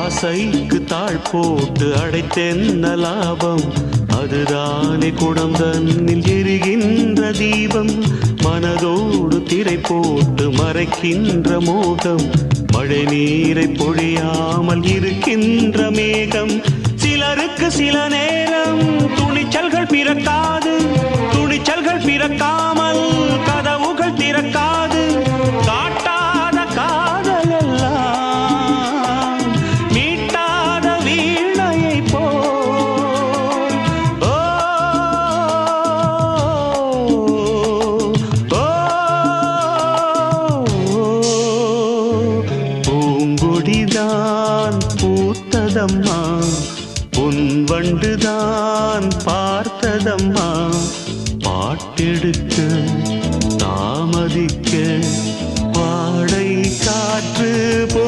ஆசைக்கு தாழ் போட்டு அடைத்தென்ன லாபம்? அதுதானே குடம் தன்னில் எரிகின்ற தீபம். மனதோடு திரை போட்டு மறைக்கின்ற மோகம். மழை நீரை பொழியாமல் இருக்கின்ற மேகம். சிலருக்கு சில நேரம் துணிச்சல்கள் பிறக்காது. துணிச்சல்கள் பிறக்காமல் கதவுகள் திறக்காது. காட்டாத காதல் எல்லாம் மீட்டாத வீணையை போல். ஓ, ஓ, பூங்கொடிதான் பூத்ததம்மா, பொன்வண்டுதான் பார்த்ததம்மா. பாட்டெடுக்க தாமதிக்க வாடை காற்று பூ